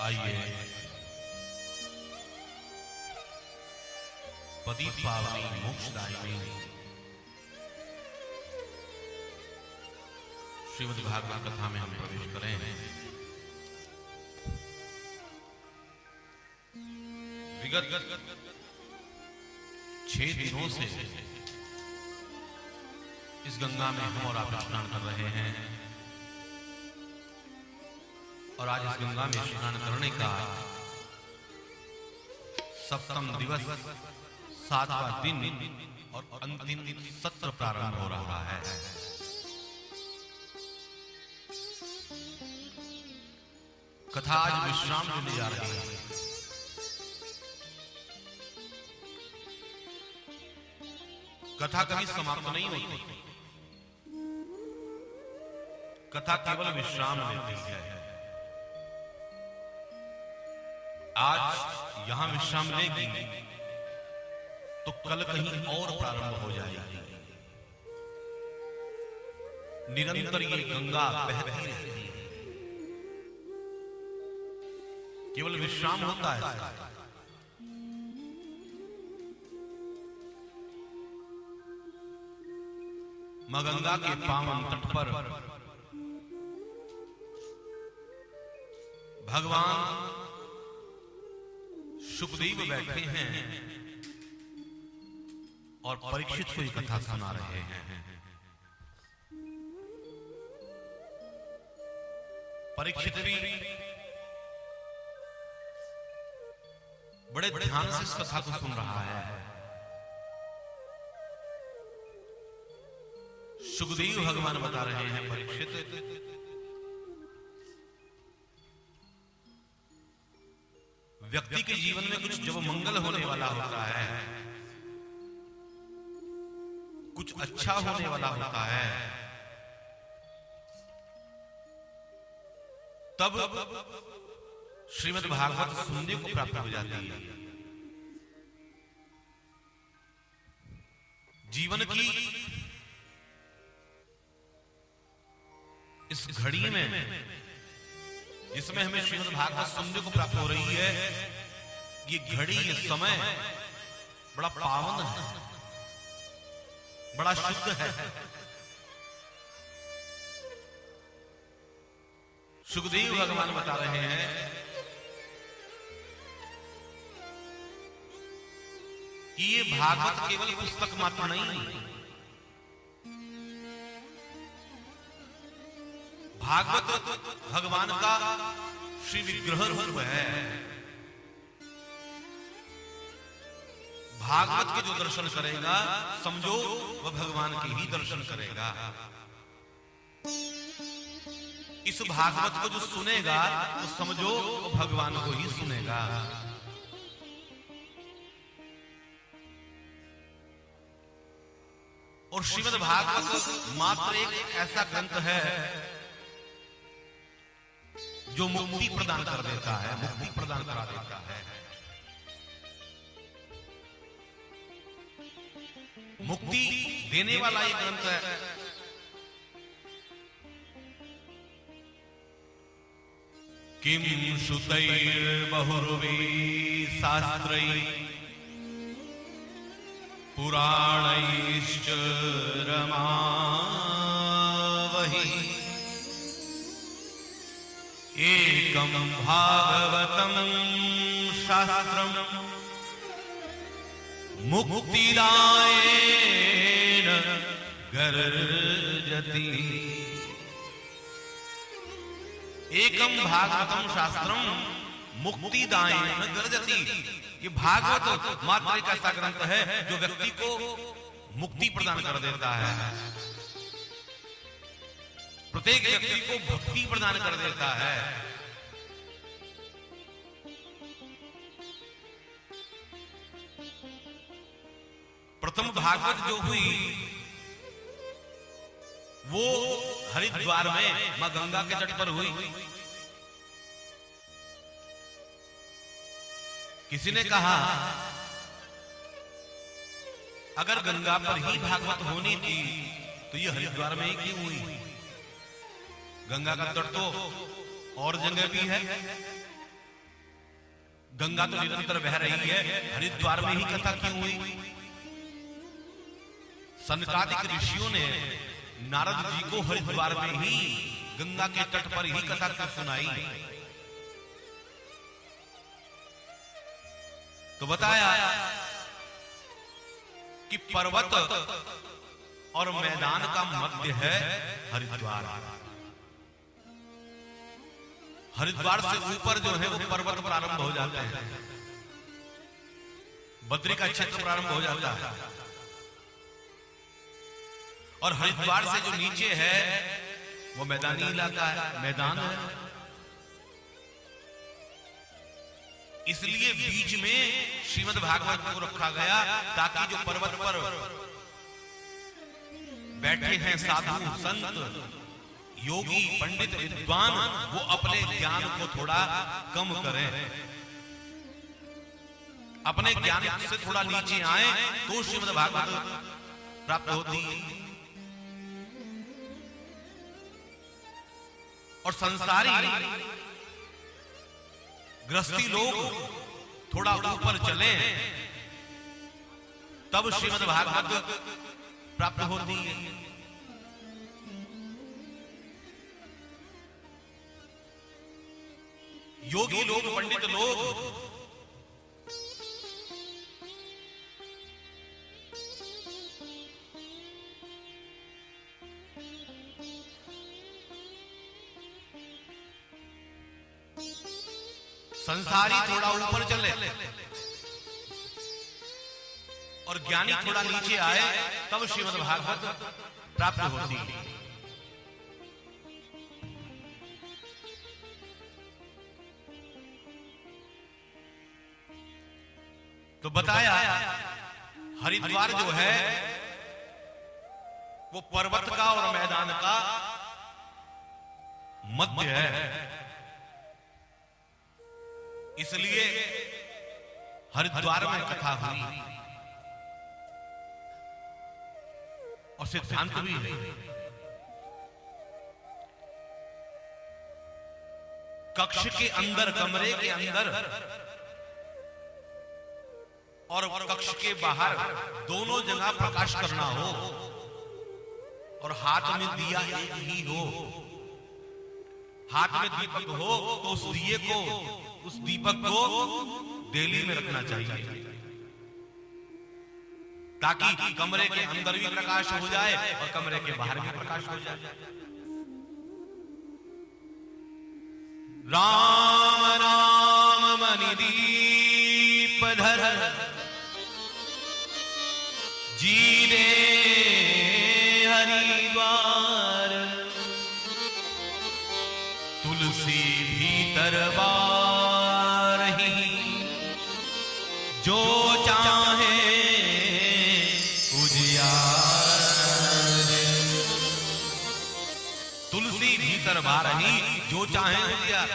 आइए पति पावनी मोक्षदायिनी श्रीमद् भागवत कथा में हम प्रवेश करें। विगत 6 दिनों से इस गंगा में हम और आप स्नान कर रहे हैं और आज इस गंगा में स्नान करने का 7वां दिवस 7वां दिन और अंतिम सत्र प्रारंभ हो रहा है। कथा आज विश्राम लेने जा रही है। कथा कभी समाप्त नहीं होती, कथा केवल विश्राम लेती है। आज यहां विश्राम लेगी तो कल कहीं और प्रारंभ हो जाएगी। निरंतर ये गंगा बहती रहती है, केवल विश्राम होता है। मां गंगा के पावन तट पर भगवान सुखदेव बैठे हैं और परीक्षित को एक कथा सुना रहे हैं। परीक्षित भी बड़े ध्यान से इस कथा को सुन रहा है। सुखदेव भगवान बता रहे हैं, परीक्षित व्यक्ति के जीवन में कुछ जब मंगल होने वाला होता है, कुछ अच्छा होने वाला होता है, तब श्रीमद् भागवत सुनने को प्राप्त हो जाती है। जीवन की इस घड़ी में जिसमें हमें श्रीमद् भागवत सुनने को प्राप्त हो रही है, ये घड़ी, ये समय बड़ा पावन है, बड़ा शुद्ध है। सुखदेव भगवान बता रहे हैं कि ये भागवत केवल पुस्तक मात्र नहीं, भागवत भगवान का श्री विग्रह रूप है। भागवत के जो दर्शन करेगा, समझो वह भगवान के ही दर्शन करेगा। इस भागवत को जो सुनेगा तो समझो वह भगवान को ही सुनेगा। और श्रीमद् भागवत मात्र एक ऐसा ग्रंथ है जो मुक्ति प्रदान कर देता है, मुक्ति प्रदान करा देता है। मुक्ति देने वाला एक ग्रंथ है। किम श्रुतैर् बहुर्वे शास्त्रैः पुराणैश्च रमावहि एकं भागवतं शास्त्रं मुक्तिदायेन गर्जति। एकं भागवतं शास्त्रं मुक्तिदायेन गर्जति। ये भागवत मात्र एक ऐसा ग्रंथ है जो व्यक्ति को मुक्ति प्रदान कर देता है, प्रत्येक व्यक्ति को भक्ति प्रदान कर देता है। प्रथम भागवत जो हुई वो हरिद्वार में मां गंगा के तट पर हुई। किसी ने कहा अगर गंगा पर ही भागवत होनी थी तो ये हरिद्वार में ही क्यों हुई? गंगा का तट तो और जगह भी है, गंगा तो निरंतर बह रही है, हरिद्वार में ही कथा क्यों हुई? सनकादिक ऋषियों ने नारद जी को हरिद्वार में ही गंगा के तट पर ही कथा क्यों सुनाई? तो बताया कि पर्वत और मैदान का मध्य है हरिद्वार। हरिद्वार से ऊपर जो है वो पर्वत प्रारंभ हो जाते हैं, बद्री का क्षेत्र प्रारंभ हो जाता है, और हरिद्वार से जो नीचे है वो मैदानी इलाका है, मैदान है। इसलिए बीच में श्रीमद् भागवत को रखा गया ताकि जो पर्वत पर बैठे हैं साधु संत योगी पंडित विद्वान वो अपने ज्ञान को थोड़ा कम करें, अपने ज्ञान से थोड़ा नीचे आए तो श्रीमद् भागवत प्राप्त होती है। और संसारी गृहस्थी लोग थोड़ा ऊपर चले तब श्रीमद् भागवत प्राप्त होती है। योगी लोग पंडित लोग संसारी थोड़ा ऊपर चले और ज्ञानी थोड़ा नीचे आए तब श्रीमद् भागवत प्राप्त होती है। तो बताया हरिद्वार जो है वो पर्वत का और मैदान का मध्य है, इसलिए हरिद्वार में कथा हुई और सिद्धांत भी है। कक्ष के अंदर, कमरे के अंदर और कक्ष के बाहर दोनों जगह प्रकाश करना हो और हाथ में दिया एक ही हो, हाथ में दीपक हो तो उस दिए को, उस दीपक को देली में रखना चाहिए ताकि कमरे के अंदर भी प्रकाश हो जाए और कमरे के बाहर भी प्रकाश हो जाए। राम राम मणिदीप धर जीने हरिद्वार, तुलसी भीतर बारही जो चाहे उजियार। तुलसी भीतर बारही जो चाहे उजियार।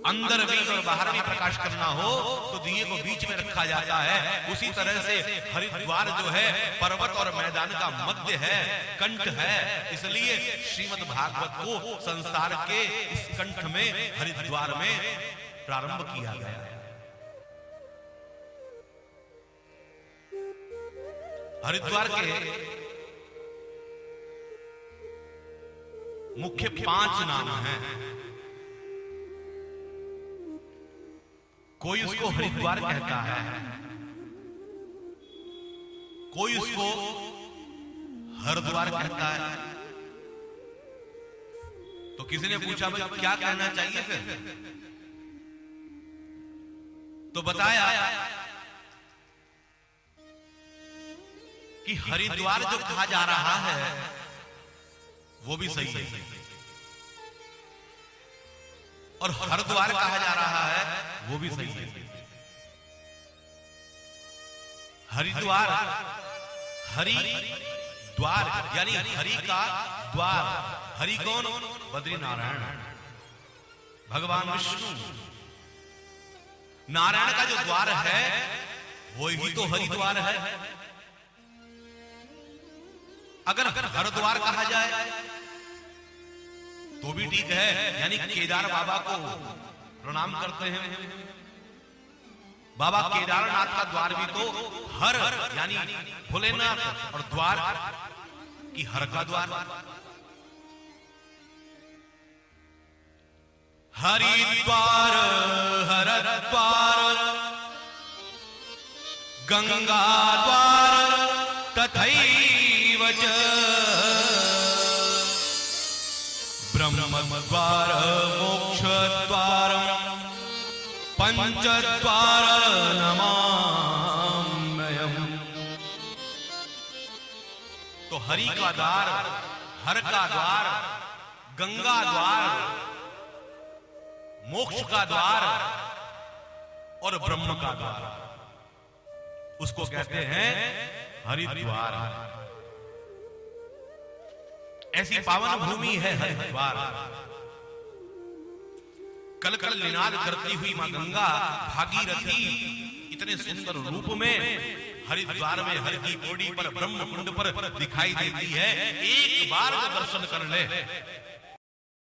अंदर भी और बाहर भी प्रकाश करना हो तो दिए को बीच में रखा जाता है। उसी तरह से हरिद्वार जो है पर्वत और मैदान का मध्य है, कंठ है, इसलिए श्रीमद् भागवत को संसार के इस कंठ में हरिद्वार में प्रारंभ किया गया है। हरिद्वार के मुख्य 5 नाम हैं। कोई उसको हरिद्वार कहता है, कोई उसको हरिद्वार कहता है। तो किसी ने पूछा भाई क्या कहना चाहिए फिर? तो बताया कि हरिद्वार जो कहा जा रहा है वो भी सही है और हरिद्वार कहा जा रहा है वो भी सही है। हरिद्वार, हरि द्वार यानी हरि का द्वार। हरि कौन? बद्रीनारायण, भगवान विष्णु। नारायण का जो द्वार है वो ही तो हरिद्वार है। अगर हरिद्वार कहा जाए तो भी ठीक है, यानी केदार बाबा को प्रणाम करते हैं। बाबा केदारनाथ का द्वार भी तो हर यानी भोलेनाथ और द्वार की हर का द्वार। हरिद्वार हरद्वार गंगा द्वार तथैव च ब्रह्मद्वार मोक्षद्वार पंचद्वार नमाम्यहम्। तो हरि का द्वार, हर का द्वार, गंगा द्वार, मोक्ष का द्वार और ब्रह्म का द्वार, उसको कहते हैं हरिद्वार। ऐसी पावन भूमि है हरिद्वार। कल कल निनाद करती हुई मां गंगा भागीरथी इतने सुंदर रूप में हरिद्वार में हर की पौड़ी पर ब्रह्म कुंड पर दिखाई देती है। एक बार दर्शन कर ले